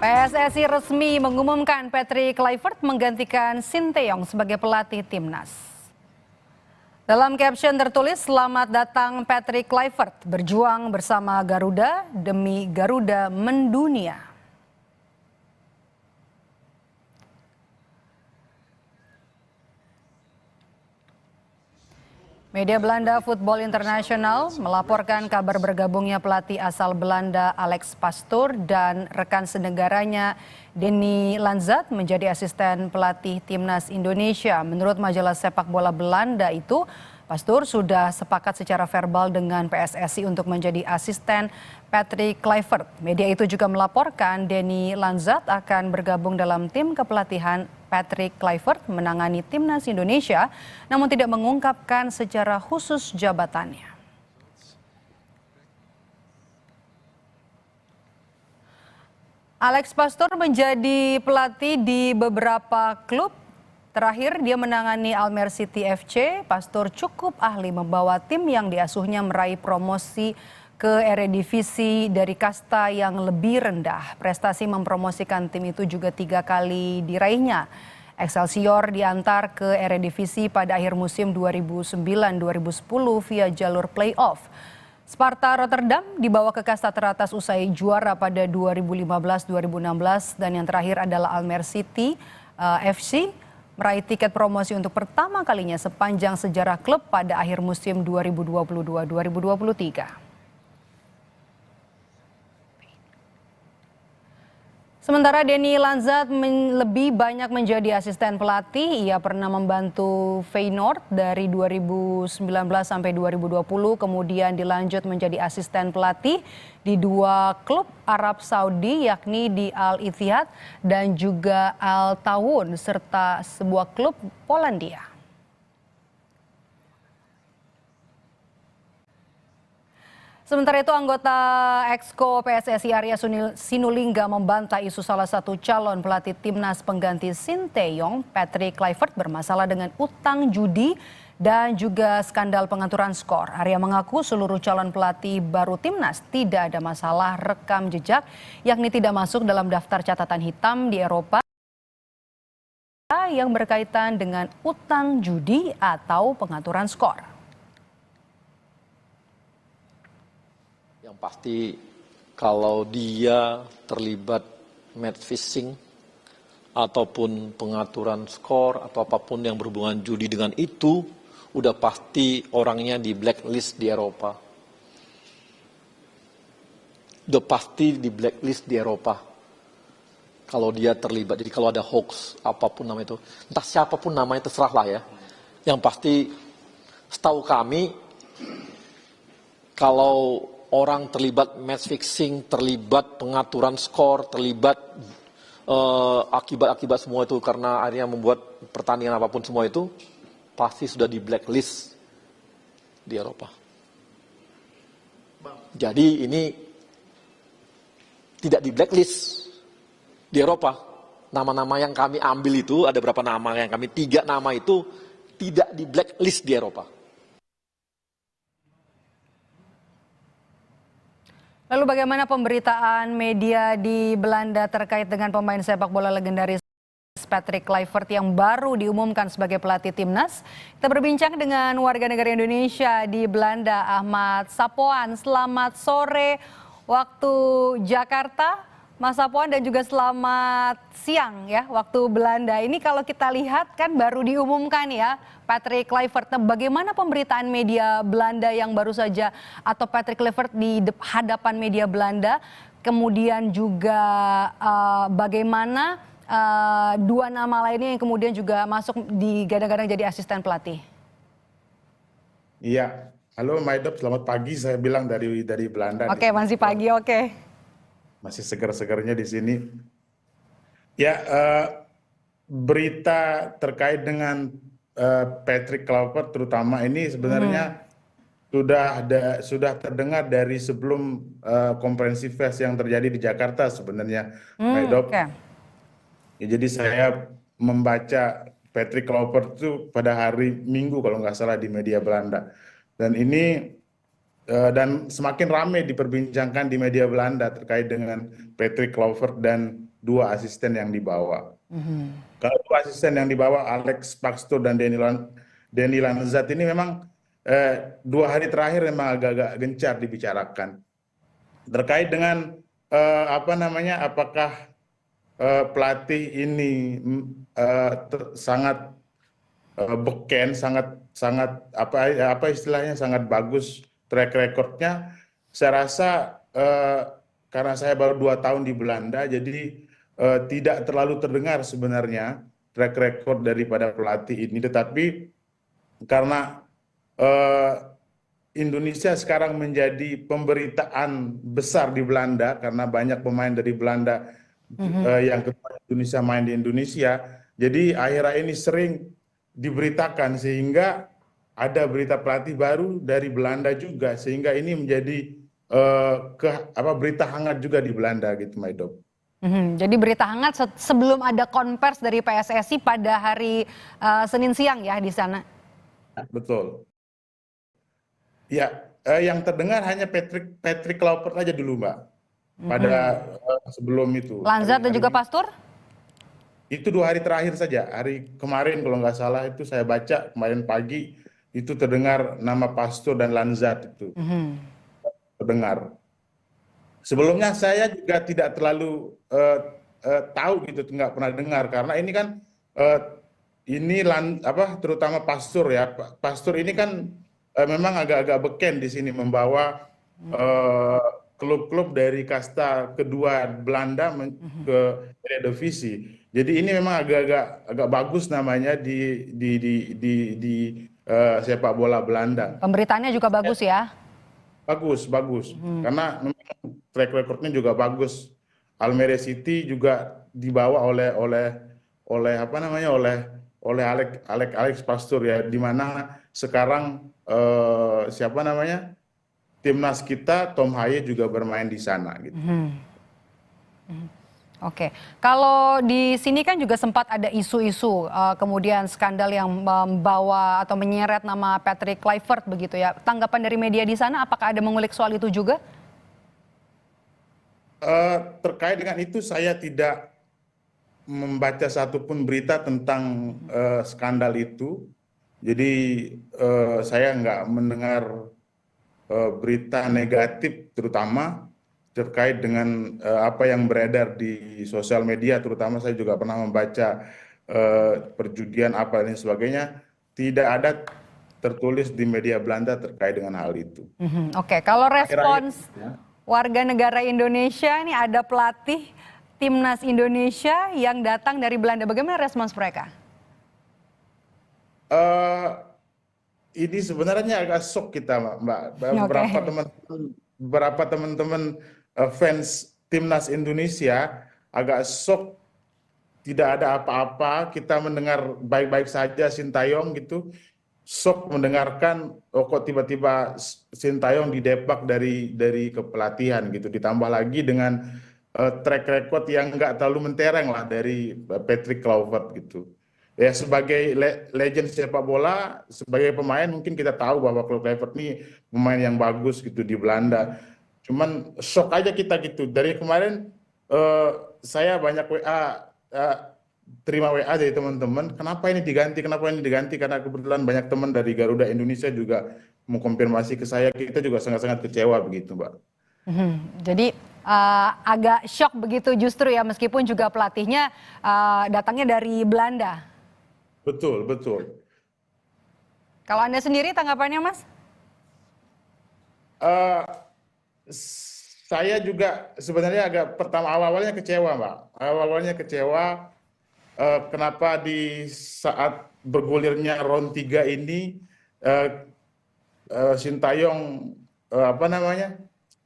PSSI resmi mengumumkan Patrick Kluivert menggantikan Sinteyong sebagai pelatih timnas. Dalam caption tertulis, "Selamat datang Patrick Kluivert, berjuang bersama Garuda demi Garuda mendunia." Media Belanda Football International melaporkan kabar bergabungnya pelatih asal Belanda Alex Pastoor dan rekan senegaranya Denny Lanzat menjadi asisten pelatih timnas Indonesia. Menurut majalah sepak bola Belanda itu, Pastoor sudah sepakat secara verbal dengan PSSI untuk menjadi asisten Patrick Kluivert. Media itu juga melaporkan Denny Lanzat akan bergabung dalam tim kepelatihan Patrick Kluivert menangani timnas Indonesia, namun tidak mengungkapkan secara khusus jabatannya. Alex Pastoor menjadi pelatih di beberapa klub. Terakhir dia menangani Almer City FC. Pastoor cukup ahli membawa tim yang diasuhnya meraih promosi ke Eredivisie dari kasta yang lebih rendah. Prestasi mempromosikan tim itu juga 3 kali diraihnya. Excelsior diantar ke Eredivisie pada akhir musim 2009-2010 via jalur play-off. Sparta Rotterdam dibawa ke kasta teratas usai juara pada 2015-2016 dan yang terakhir adalah Almer City FC meraih tiket promosi untuk pertama kalinya sepanjang sejarah klub pada akhir musim 2022-2023. Sementara Denny Lanzat lebih banyak menjadi asisten pelatih. Ia pernah membantu Feyenoord dari 2019 sampai 2020, kemudian dilanjut menjadi asisten pelatih di 2 klub Arab Saudi, yakni di Al Ittihad dan juga Al Tawun, serta sebuah klub Polandia. Sementara itu, anggota Exco PSSI Arya Sinulinga membantah isu salah satu calon pelatih timnas pengganti Sinteyong, Patrick Kluivert, bermasalah dengan utang judi dan juga skandal pengaturan skor. Arya mengaku seluruh calon pelatih baru timnas tidak ada masalah rekam jejak, yakni tidak masuk dalam daftar catatan hitam di Eropa yang berkaitan dengan utang judi atau pengaturan skor. Yang pasti kalau dia terlibat match fixing ataupun pengaturan skor atau apapun yang berhubungan judi dengan itu, udah pasti orangnya di blacklist di Eropa. Udah pasti di blacklist di Eropa. Kalau dia terlibat, jadi kalau ada hoax apapun nama itu, entah siapapun namanya terserah lah ya. Yang pasti setahu kami kalau orang terlibat match fixing, terlibat pengaturan skor, terlibat akibat-akibat semua itu karena akhirnya membuat pertandingan apapun semua itu, pasti sudah di blacklist di Eropa. Jadi ini tidak di blacklist di Eropa. Nama-nama yang kami ambil itu, ada berapa nama yang kami, 3 nama itu tidak di blacklist di Eropa. Lalu bagaimana pemberitaan media di Belanda terkait dengan pemain sepak bola legendaris Patrick Kluivert yang baru diumumkan sebagai pelatih timnas? Kita berbincang dengan warga negara Indonesia di Belanda, Ahmad Sapoan. Selamat sore waktu Jakarta, Mas Sapoan, dan juga selamat siang ya waktu Belanda. Ini kalau kita lihat kan baru diumumkan ya Patrick Kluivert. Bagaimana pemberitaan media Belanda yang baru saja atau Patrick Kluivert di hadapan media Belanda? Kemudian juga bagaimana 2 nama lainnya yang kemudian juga masuk digadang-gadang jadi asisten pelatih? Iya, halo Maidop, selamat pagi. Saya bilang dari Belanda. Oke, masih pagi, oke. Masih segar-segarnya di sini. Ya, berita terkait dengan Patrick Kluivert terutama ini sebenarnya sudah terdengar dari sebelum konferensi pers yang terjadi di Jakarta sebenarnya, Maidop. Okay. Ya, jadi saya membaca Patrick Kluivert itu pada hari Minggu kalau nggak salah di media Belanda. Dan ini dan semakin ramai diperbincangkan di media Belanda terkait dengan Patrick Kluivert dan dua asisten yang dibawa. Kalau dua asisten yang dibawa Alex Paxton dan Denny Lanzat ini memang 2 hari terakhir memang agak-agak gencar dibicarakan terkait dengan apakah pelatih ini sangat beken, sangat apa istilahnya, sangat bagus track recordnya. Saya rasa karena saya baru 2 tahun di Belanda, jadi tidak terlalu terdengar sebenarnya track record daripada pelatih ini. Tetapi karena Indonesia sekarang menjadi pemberitaan besar di Belanda karena banyak pemain dari Belanda yang ke Indonesia main di Indonesia. Jadi akhir-akhir ini sering diberitakan sehingga ada berita pelatih baru dari Belanda juga, sehingga ini menjadi berita hangat juga di Belanda gitu, Maido. Jadi berita hangat sebelum ada konvers dari PSSI pada hari Senin siang ya di sana. Betul. Ya, yang terdengar hanya Patrick Kluivert aja dulu, Mbak. Pada sebelum itu. Lanzat dan juga Pastur? Itu 2 hari terakhir saja. Hari kemarin kalau nggak salah itu saya baca kemarin pagi itu terdengar nama Pastur dan Lanzat itu terdengar. Sebelumnya saya juga tidak terlalu tahu gitu, nggak pernah dengar karena ini kan terutama Pastur ya. Pastur ini kan memang agak-agak beken di sini membawa klub-klub dari kasta kedua Belanda ke Eredivisie. Jadi ini memang agak bagus namanya di sepak bola Belanda. Pemberitaannya juga bagus ya? Bagus. Karena memang track recordnya juga bagus. Almere City juga dibawa oleh Alex Pastur ya, di mana sekarang timnas kita Tom Haye juga bermain di sana gitu. Oke, kalau di sini kan juga sempat ada isu-isu kemudian skandal yang membawa atau menyeret nama Patrick Kluivert begitu ya. Tanggapan dari media di sana apakah ada mengulik soal itu juga? Terkait dengan itu saya tidak membaca satupun berita tentang skandal itu. Jadi saya nggak mendengar berita negatif terutama terkait dengan apa yang beredar di sosial media, terutama saya juga pernah membaca perjudian apa dan sebagainya. Tidak ada tertulis di media Belanda terkait dengan hal itu. Oke, kalau respons warga negara Indonesia ini ada pelatih timnas Indonesia yang datang dari Belanda, bagaimana respons mereka? Ini sebenarnya agak shock kita, Mbak. Beberapa teman-teman fans timnas Indonesia agak shock, tidak ada apa-apa. Kita mendengar baik-baik saja Sintayong gitu. Shock mendengarkan kok tiba-tiba Sintayong didepak dari kepelatihan gitu. Ditambah lagi dengan track record yang nggak terlalu mentereng lah dari Patrick Kluivert gitu. Ya sebagai legend sepak bola, sebagai pemain mungkin kita tahu bahwa Kluivert ini pemain yang bagus gitu di Belanda. Cuman shock aja kita gitu. Dari kemarin saya banyak terima WA dari teman-teman, kenapa ini diganti, karena kebetulan banyak teman dari Garuda Indonesia juga mengkonfirmasi ke saya, kita juga sangat-sangat kecewa begitu, Mbak. Jadi agak shock begitu justru ya, meskipun juga pelatihnya datangnya dari Belanda. Betul. Kalau Anda sendiri tanggapannya, Mas? Saya juga sebenarnya awalnya kecewa, Mbak. Awalnya kecewa kenapa di saat bergulirnya round 3 ini Sintayong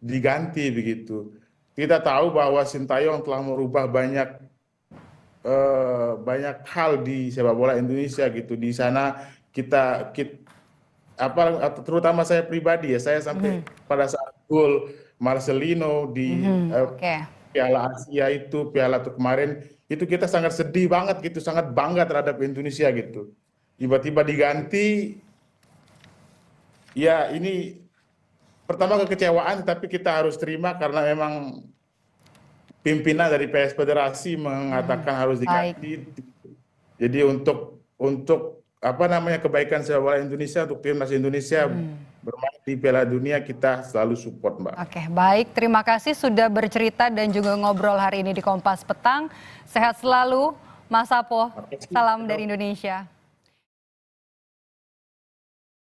diganti begitu. Kita tahu bahwa Sintayong telah merubah banyak hal di sepak bola Indonesia gitu. Di sana terutama saya pribadi ya, saya sampai pada saat gol Marcelino di Piala Asia itu, Piala itu kemarin, itu kita sangat sedih banget gitu, sangat bangga terhadap Indonesia gitu. Tiba-tiba diganti, ya ini pertama kekecewaan, tapi kita harus terima karena memang pimpinan dari PS Federasi mengatakan harus diganti. Jadi untuk apa namanya kebaikan sepak bola Indonesia, untuk timnas Indonesia bermain di Piala Dunia, kita selalu support, Mbak. Oke, baik. Terima kasih sudah bercerita dan juga ngobrol hari ini di Kompas Petang. Sehat selalu, Mas Apo. Salam dari Indonesia.